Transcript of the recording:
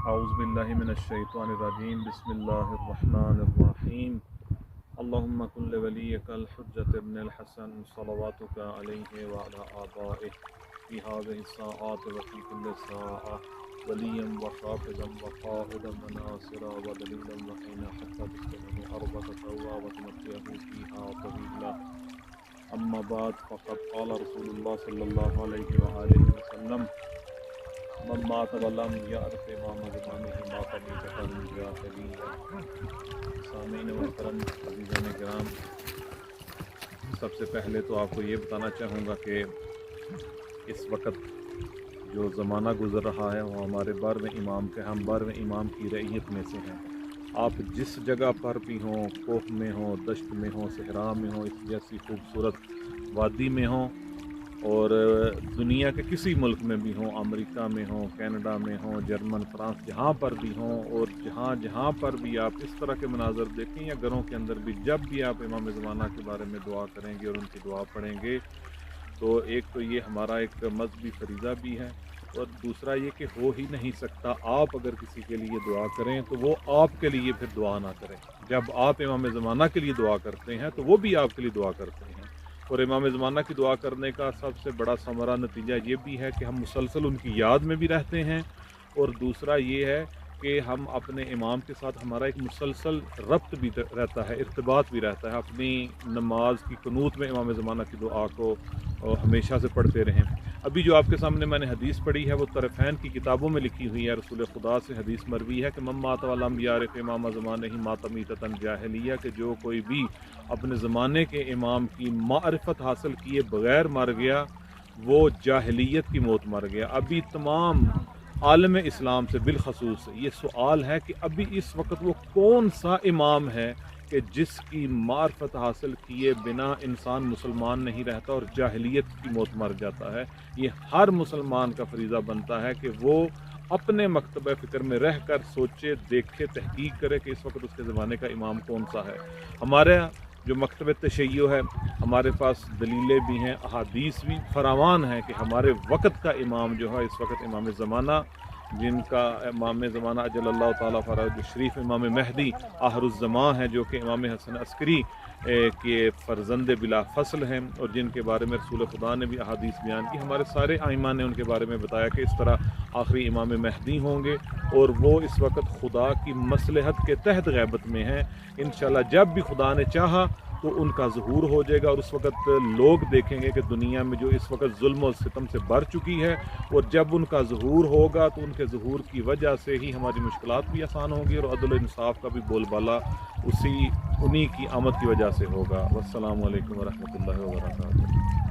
اعوذ باللہ من الشیطان الرجیم بسم اللہ الرحمن الرحیم اللہم کن لولیک الحجۃ ابن الحسن صلواتک علیہ وعلی آبائہ فی هذه الساعات وفی کل ساعة ولیا وحافظا وقائدا وناصرا ودلیلا وعینا حتی تسکنہ ارضک طوعا وتمتعہ فیہا طویلا اما بعد فقد قال رسول اللہ صلی اللہ علیہ وآلہ وسلم من مات ولم یعرف امام زمانہ مات میتۃ جاہلیہ۔ سامعین محترم، عزیزان کرام، سب سے پہلے تو آپ کو یہ بتانا چاہوں گا کہ اس وقت جو زمانہ گزر رہا ہے وہ ہمارے 12ویں امام کے، ہم 12ویں امام کی رعیت میں سے ہیں۔ آپ جس جگہ پر بھی ہوں، کوہ میں ہوں، دشت میں ہوں، صحرا میں ہوں، اس جیسی خوبصورت وادی میں ہوں، اور دنیا کے کسی ملک میں بھی ہوں، امریکہ میں ہوں، کینیڈا میں ہوں، جرمن، فرانس، جہاں پر بھی ہوں، اور جہاں پر بھی آپ اس طرح کے مناظر دیکھیں یا گھروں کے اندر بھی، جب بھی آپ امام زمانہ کے بارے میں دعا کریں گے اور ان کی دعا پڑھیں گے تو ایک تو یہ ہمارا ایک مذہبی فریضہ بھی ہے، اور دوسرا یہ کہ ہو ہی نہیں سکتا آپ اگر کسی کے لیے دعا کریں تو وہ آپ کے لیے پھر دعا نہ کریں۔ جب آپ امام زمانہ کے لیے دعا کرتے ہیں تو وہ بھی آپ کے لیے دعا کرتے ہیں، اور امام زمانہ کی دعا کرنے کا سب سے بڑا ثمرہ نتیجہ یہ بھی ہے کہ ہم مسلسل ان کی یاد میں بھی رہتے ہیں، اور دوسرا یہ ہے کہ ہم اپنے امام کے ساتھ ہمارا ایک مسلسل ربط بھی رہتا ہے، ارتباط بھی رہتا ہے۔ اپنی نماز کی قنوت میں امام زمانہ کی دعا کو ہمیشہ سے پڑھتے رہیں۔ ابھی جو آپ کے سامنے میں نے حدیث پڑھی ہے وہ طرفین کی کتابوں میں لکھی ہوئی ہے، رسول خدا سے حدیث مروی ہے کہ من مات ولم یعرف امام زمانہ مات میتۃ جاہلیہ، کہ جو کوئی بھی اپنے زمانے کے امام کی معرفت حاصل کیے بغیر مر گیا وہ جاہلیت کی موت مر گیا۔ ابھی تمام عالم اسلام سے بالخصوص یہ سوال ہے کہ ابھی اس وقت وہ کون سا امام ہے کہ جس کی معرفت حاصل کیے بنا انسان مسلمان نہیں رہتا اور جاہلیت کی موت مر جاتا ہے۔ یہ ہر مسلمان کا فریضہ بنتا ہے کہ وہ اپنے مکتبہ فکر میں رہ کر سوچے، دیکھے، تحقیق کرے کہ اس وقت اس کے زمانے کا امام کون سا ہے۔ ہمارے جو مکتبہ تشیع ہے، ہمارے پاس دلیلیں بھی ہیں، احادیث بھی فراوان ہیں کہ ہمارے وقت کا امام جو ہے اس وقت امام زمانہ، جن کا امام زمانہ اجل اللہ تعالیٰ فرج شریف امام مہدی آخر الزمان ہے، جو کہ امام حسن عسکری کے فرزند بلا فصل ہیں، اور جن کے بارے میں رسول خدا نے بھی احادیث بیان کی۔ ہمارے سارے ائمہ نے ان کے بارے میں بتایا کہ اس طرح آخری امام مہدی ہوں گے، اور وہ اس وقت خدا کی مصلحت کے تحت غیبت میں ہیں۔ انشاءاللہ جب بھی خدا نے چاہا تو ان کا ظہور ہو جائے گا، اور اس وقت لوگ دیکھیں گے کہ دنیا میں جو اس وقت ظلم و ستم سے بھر چکی ہے، اور جب ان کا ظہور ہوگا تو ان کے ظہور کی وجہ سے ہی ہماری مشکلات بھی آسان ہوں گی، اور عدل و انصاف کا بھی بول بالا انہی کی آمد کی وجہ سے ہوگا۔ والسلام علیکم ورحمۃ اللہ وبرکاتہ۔